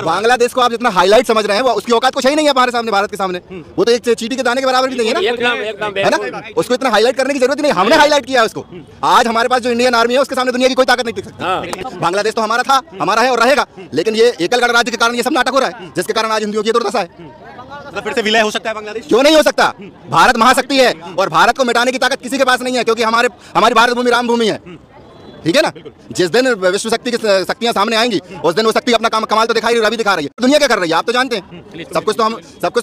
बांग्लादेश को आप जितना हाईलाइट समझ रहे हैं, वो उसकी औकात कुछ ही नहीं है हमारे सामने, भारत के सामने। वो तो एक चीटी के दाने के बराबर भी नहीं है ना, है ना। उसको इतना हाईलाइट करने की जरूरत नहीं, हमने हाईलाइट किया उसको। आज हमारे पास जो इंडियन आर्मी है उसके सामने दुनिया की कोई ताकत नहीं टिक सकती। बांग्लादेश तो हमारा था, हमारा है और रहेगा, लेकिन ये एकल गण राज्य के कारण ये सब नाटक हो रहा है, जिसके कारण आज हिंदुओं की दुर्दशा है। तो फिर से विलय हो सकता है बांग्लादेश? क्यों नहीं हो सकता? भारत महाशक्ति है और भारत को मिटाने की ताकत किसी के पास नहीं है, क्योंकि हमारी भारत भूमि राम भूमि है, ठीक है ना। जिस दिन विश्व शक्ति की शक्तियां सामने आएंगी उस दिन वो शक्ति अपना कमाल तो दिखा रही है। दुनिया क्या कर रही है आप तो जानते हैं, सब कुछ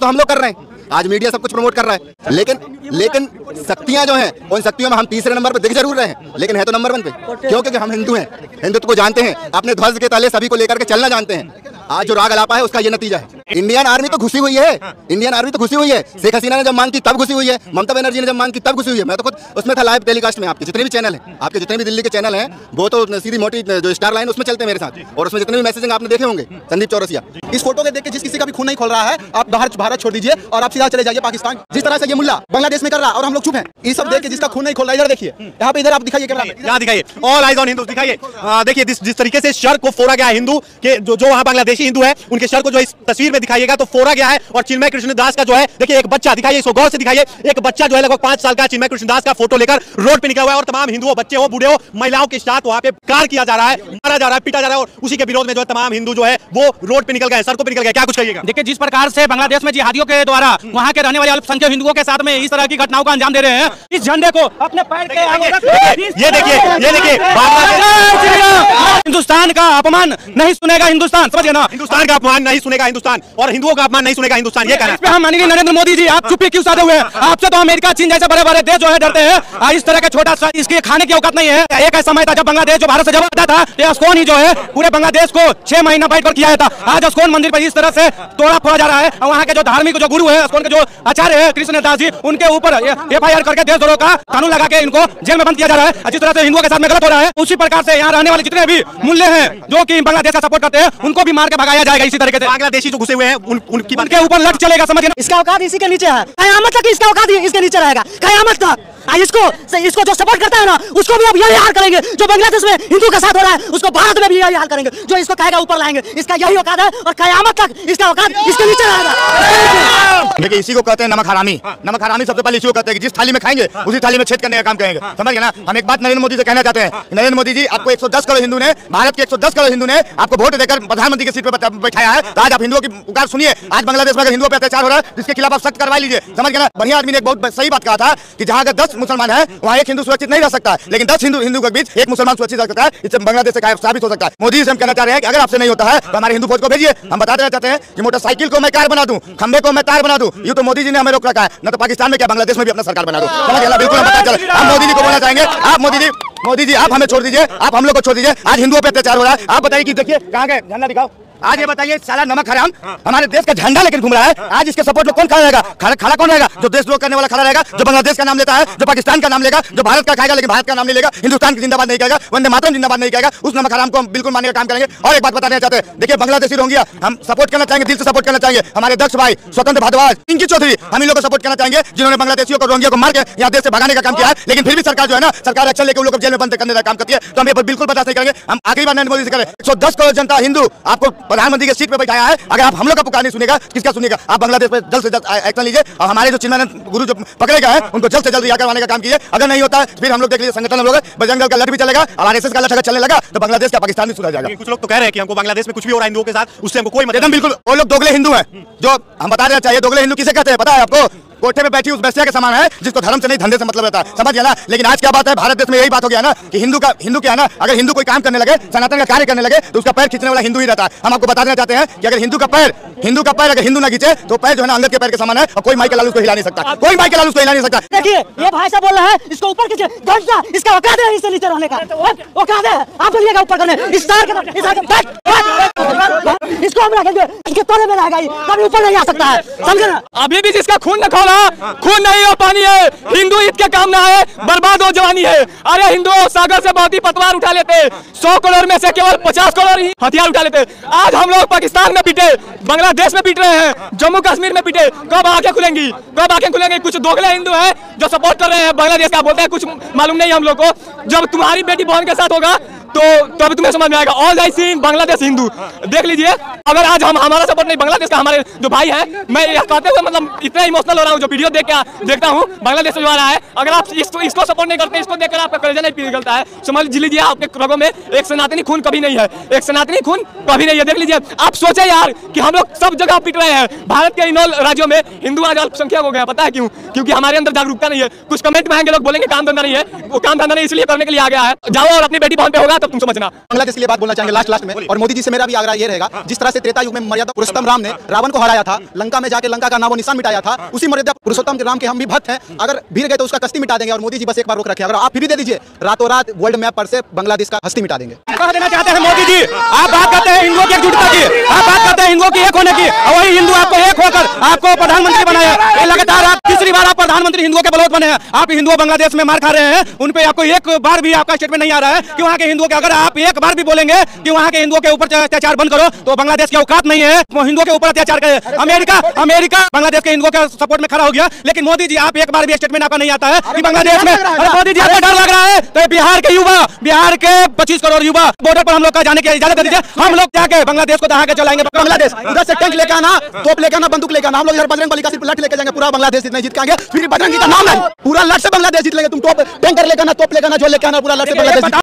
तो हम लोग कर रहे हैं। आज मीडिया सब कुछ प्रमोट कर रहा है, लेकिन शक्तियां जो हैं उन शक्तियों में हम तीसरे नंबर पर दिख जरूर रहे हैं, लेकिन है तो नंबर 1 पे। क्यों? क्योंकि हम हिंदू हैं, हिंदुत्व को जानते हैं, अपने ध्वज के तले सभी को लेकर के चलना जानते हैं। आज जो राग अलापा है उसका ये नतीजा है। इंडियन आर्मी तो घुसी हुई है, इंडियन आर्मी तो घुसी हुई है। शेख हसीना ने जब मांग की तब घुसी हुई है, ममता बनर्जी ने जब मांग की तब घुसी हुई है। मैं तो खुद उसमें था लाइव टेलीकास्ट में। आपके जितने भी चैनल हैं, आपके जितने भी दिल्ली के चैनल हैं, वो तो सीधी मोटी जो स्टार लाइन उसमें चलते हैं मेरे साथ, और उसमें जितने भी मैसेजिंग आपने देखे होंगे संदीप चौरसिया। इस फोटो के देख के जिस किसी का भी खून नहीं खोल रहा है, आप भारत छोड़ दीजिए और आप सीधा चले जाइए पाकिस्तान। जिस तरह से ये मुल्ला बांग्लादेश में कर रहा और हम लोग चुप हैं, ये सब देख के जिसका खून नहीं खोल रहा, इधर देखिए, यहाँ पे इधर आप दिखाइए कैमरा में, यहाँ दिखाइए, ऑल आइज ऑन हिंदू दिखाइए। देखिए जिस तरीके से शर को फोड़ा गया है हिंदू के, जो वहाँ बांग्लादेशी हिंदू है उनके शर को जो इस तस्वीर में दिखाइएगा तो फोड़ा गया है। और चिन्मय कृष्ण दास का जो है, देखिए एक बच्चा दिखाइए, इसको गौर से दिखाइए, एक बच्चा जो है लगभग 5 साल का चिन्मय कृष्ण दास का फोटो लेकर रोड पे निकला हुआ है और तमाम हिंदू हो, बच्चे हो, बूढ़े हो, महिलाओं के साथ वहाँ पे कार किया जा रहा है, मारा जा रहा है, पीटा जा रहा है, और उसी के विरोध में जो है तमाम हिंदू जो है वो रोड पे निकल गए, सड़कों पे निकल गए। क्या कुछ कहिएगा? देखिए जिस प्रकार से बांग्लादेश में जिहादियों के द्वारा वहाँ के रहने वाले अल्पसंख्यक हिंदुओं के साथ में इस तरह की घटनाओं का अंजाम दे रहे हैं, इस झंडे को अपने पैर के आगे ये देखिए हिंदुस्तान का अपमान नहीं सुनेगा हिंदुस्तान, समझिए ना, हिंदुस्तान का अपमान नहीं सुनेगा हिंदुस्तान और हिंदुओं का अपमान नहीं सुनेगा हिंदुस्तान। ये कहना हम माननीय नरेंद्र मोदी जी, आप चुप्पी क्यों साधे हुए हैं? आपसे तो अमेरिका चीन जैसे बड़े बड़े देश जो है डरते हैं, इस तरह का छोटा सा इसके खाने की औकात नहीं है। एक ऐसा समय था जब बांग्लादेश जो भारत से जब आता था, तो अस्कोन ही जो है पूरे बांग्लादेश को 6 महीना बैठ कर किया था। आज अस्कोन मंदिर पर इस तरह से तोड़ा फोड़ा जा रहा है, और वहाँ के जो धार्मिक जो गुरु है, अस्कोन के जो आचार्य है कृष्ण दास जी, उनके ऊपर FIR करके देशद्रोह का कानून लगा के इनको जेल में बंद किया जा रहा है। जिस तरह से हिंदुओं के साथ में गलत हो रहा है, उसी प्रकार से यहाँ रहने वाले जितने भी मूल्य हैं जो कि बांग्लादेश का सपोर्ट करते हैं, उनको भी मार के भगाया जाएगा इसी तरीके से। बांग्लादेशी जो घुसे हुए हैं उनके ऊपर लट चलेगा, समझिए ना। इसका औकात इसी के नीचे है, कयामत तक इसका औकात इसके नीचे रहेगा, कयामत तक। इसको जो सपोर्ट करता है ना, उसको भी अब यही हाल करेंगे। जो बांग्लादेश में हिंदू के साथ हो रहा है, उसको भारत में भी यही हाल करेंगे। जो इसको कहेगा ऊपर लाएंगे, इसका यही औकात है और कयामत तक इसका औकात इसके नीचे रहेगा। देखिए इसी को कहते हैं नमक हरामी। नमक हरामी सबसे पहले इसी को कहते हैं कि जिस थाली में खाएंगे उसी थाली में छेद करने का काम करेंगे, समझ गए ना। हम एक बात नरेंद्र मोदी से कहना चाहते हैं, नरेंद्र मोदी जी, आपको 110 करोड़ हिंदू ने, भारत के 110 करोड़ हिंदू ने आपको वोट देकर प्रधानमंत्री की सीट पर बैठाया है, तो आज आप हिंदुओं की पुकार सुनिए। आज बांग्लादेश में अगर हिंदुओं पर अत्याचार हो रहा है, जिसके खिलाफ आप सख्त कार्रवाई लीजिए, समझ गए ना। बढ़िया आदमी ने एक बहुत सही बात कहा था कि जहां अगर 10 मुसलमान है वहाँ एक हिंदू सुरक्षित नहीं रह सकता, लेकिन 10 हिंदू के बीच एक मुसलमान सुरक्षित रह सकता है। इससे बांग्लादेश से साबित हो सकता है। मोदी से हम कहना चाह रहे हैं कि अगर आपसे नहीं होता है तो हमारे हिंदू फौज को भेजिए। हम बता देना चाहते हैं कि मोटरसाइकिल को मैं कार बना दूं, खंबे को मैं तार बना दूं, ये तो मोदी जी ने हमें रोक रखा है। न तो पाकिस्तान में क्या, बांग्लादेश में भी अपना सरकार बना दो, समझ गए ना। बिल्कुल हम पता चले, हम मोदी जी को बोलना चाहेंगे, आप मोदी जी आप हमें छोड़ दीजिए, आप हम लोग को छोड़ दीजिए। आज हिंदुओं पे अत्याचार हो रहा है। आप बताइए कि देखिए कहाँ गए, झंडा दिखाओ। आज ये बताइए साला नमक हराम हमारे देश का झंडा लेकर घूम रहा है। आज इसके सपोर्ट में कौन खड़ा रहेगा? खड़ा कौन रहेगा? जो देशद्रोह करने वाला खड़ा रहेगा, जो बांग्लादेश का नाम लेता है, जो पाकिस्तान का नाम लेगा, जो भारत का खाएगा लेकिन भारत का नाम नहीं लेगा, हिंदुस्तान की जिंदाबाद नहीं कहेगा, वंदे मातरम जिंदाबाद नहीं कहेगा, उस नमक हराम को हम बिल्कुल मानने का काम करेंगे। और एक बात बताना चाहते हैं, देखिए बांग्लादेशी रोहिंग्या हम सपोर्ट करना चाहेंगे, दिल से सपोर्ट करना चाहेंगे। हमारे दक्ष भाई स्वतंत्र भारद्वाज, पिंकी चौधरी, हम इन लोगों को सपोर्ट करना चाहेंगे, जिन्होंने बांग्लादेशियों को रोहिंग्या को मार के यहाँ देश से भगाने का काम किया है। लेकिन फिर भी सरकार जो है ना, सरकार एक्शन लेकर उन लोगों को जेल में बंद करने का काम करती है, तो हम ये बिल्कुल बर्दाश्त नहीं करेंगे। हम आखिरी बार नरेंद्र मोदी से करें, 110 करोड़ जनता हिंदू आपको प्रधानमंत्री की सीट पर बैठाया है। अगर आप हम लोग का पुकार नहीं सुनेगा, किसका सुनेगा? आप बांग्लादेश पर जल्द से जल्द एक्शन लीजिए और हमारे जो चिन्मयानंद गुरु जो पकड़े गए हैं उनको जल्द से जल्द रिहा करवाने का काम कीजिए। अगर नहीं होता फिर हम लोग देख लीजिए, संगठन हम लोग बजरंग दल का लठ भी चलेगा और RSS का लठ अगर चलने लगा तो बांग्लादेश का पाकिस्तान भी सुधर जाएगा। कुछ लोग तो कह रहे हैं कि हमको बांग्लादेश में कुछ भी हो रहा है हिंदुओं के साथ, उससे हमको कोई मतलब। एकदम बिल्कुल, वो लोग दोगले हिंदू हैं। जो हम बता देना चाहिए, दोगले हिंदू किसे कहते हैं पता है आपको? कोठे में बैठी उस वैश्या के समान है जिसको धर्म से नहीं धंधे से मतलब रहता है, समझ गया ना। लेकिन आज क्या बात है, भारत देश में यही बात हो गया ना कि हिंदू क्या है ना, अगर हिंदू कोई काम करने लगे, सनातन का कार्य करने लगे, तो उसका पैर खींचने वाला हिंदू ही रहता है। हम आपको बता देना चाहते हैं कि अगर हिंदू का पैर अगर हिंदू ना खींचे तो पैर जो है ना अंदर के पैर के समान है और कोई माई के लालू को हिला नहीं सकता, कोई माई के लालू को हिला नहीं सकता। देखिए ये भाई साहब बोल रहे हैं, इसको ऊपर कीजिए, घंटा इसका औकात है इससे नीचे रहने का, औकात है। आप बोलिएगा ऊपर करने, इस तार के इसको हम रखेंगे, इसके तोले में रहेगा, कभी ऊपर नहीं आ सकता है, समझे ना। अभी भी जिसका खून न खोला, खून नहीं हो पानी है, हिंदू ईद के काम ना है, बर्बाद हो जवानी है। अरे हिंदू सागर से बहुत ही पतवार उठा लेते, 100 करोड़ में से केवल 50 करोड़ ही हथियार उठा लेते। आज हम लोग पाकिस्तान में पिटे, बांग्लादेश में पिट रहे हैं, जम्मू कश्मीर में पिटे, कब आंखें खुलेंगी, कब आंखें खुलेंगी? कुछ दोगले हिंदू हैं जो सपोर्ट कर रहे हैं बांग्लादेश का, बोलते हैं कुछ मालूम नहीं हम लोग को। जब तुम्हारी बेटी बहन के साथ होगा तो अभी तुम्हें समझ में आएगा। ऑल आई सी बांग्लादेश हिंदू, देख लीजिए। अगर आज हम हमारा सपोर्ट नहीं, बांग्लादेश का हमारे जो भाई हैं, मैं यह कहते हुए मतलब इतना इमोशनल हो रहा हूँ जो वीडियो देखता हूँ बांग्लादेश में जो आ रहा है। अगर आप इसको सपोर्ट नहीं करते, इसको देखकर आपका कलेजा नहीं पिघलता है, समझ लीजिए आपके रगों में एक सनातनी खून कभी नहीं है, एक सनातनी खून कभी नहीं है। देख लीजिए, आप सोचे यार कि हम लोग सब जगह पिट रहे हैं। भारत के इन राज्यों में हिंदू आज अल्पसंख्यक हो गया, पता है क्यों? क्योंकि हमारे अंदर जागरूकता नहीं है। कुछ कमेंट में आएंगे लोग बोलेंगे काम धंधा नहीं है, वो काम धंधा नहीं इसलिए करने के लिए आ गया है। जाओ और अपनी बेटी बहन पे होगा तब तुम समझना। बांग्लादेश के लिए बात बोलना चाहेंगे लास्ट में, और मोदी जी से मेरा भी आग्रह ये रहेगा, जिस तरह से त्रेता युग में मर्यादा पुरुषोत्तम राम ने रावण को हराया था, लंका में जाके लंका का नामो निशान मिटाया था, उसी मर्यादा पुरुषोत्तम राम के हम भी भक्त हैं। अगर भीड़ गए तो उसका कश्ती मिटा देंगे। और मोदी जी बस एक बार रोक रखे, अगर आप फ्री दे दीजिए, रातों रात वर्ल्ड मैप पर से बांग्लादेश का हस्ती मिटा देंगे। कह देना चाहते हैं मोदी जी, आप बात करते हैं हिंदुओं की एकजुटता की, आप बात करते हैं हिंदुओं की एक होने की, और वही हिंदू आपको एक होकर आपको प्रधानमंत्री बनाया। लगातार आप तीसरी बार आप प्रधानमंत्री हिंदुओं के बलौत बने हैं। आप हिंदुओं बांग्लादेश में मार खा रहे हैं, उन पे आपको एक बार भी आपका स्टेटमेंट नहीं आ रहा है कि वहाँ के हिंदुओं के, अगर आप एक बार भी बोलेंगे कि वहाँ के हिंदुओं के ऊपर अत्याचार बंद करो तो बांग्लादेश की औकात नहीं है हिंदुओं के ऊपर अत्याचार करे। अमेरिका बांग्लादेश के हिंदुओं के सपोर्ट में खड़ा हो गया, लेकिन मोदी जी आप एक बार भी स्टेटमेंट आपका नहीं आता है कि बांग्लादेश में। मोदी जी आपको डर लग रहा है तो बिहार के युवा, बिहार के 25 करोड़ युवा बॉर्डर पर हम लोग का जाने की इजाजत दे दीजिए, हम लोग जाके बांग्लादेश को दहा के चलाएंगे। बांग्लादेश उधर से टैंक लेकर आना, तोप लेकर आना, बंदूक लेकर आना, हम लोग इधर बजरंगबली का सिर्फ लठ लेकर जाएंगे, पूरा बांग्लादेश नहीं जीत के आएंगे। फिर बजरंगी का नाम नहीं, पूरा लठ से बांग्लादेश जीत लेंगे। तुम टैंकर लेकर आना, तोप लेकर आना, जो लेकर आना, पूरा लठ से बांग्लादेश।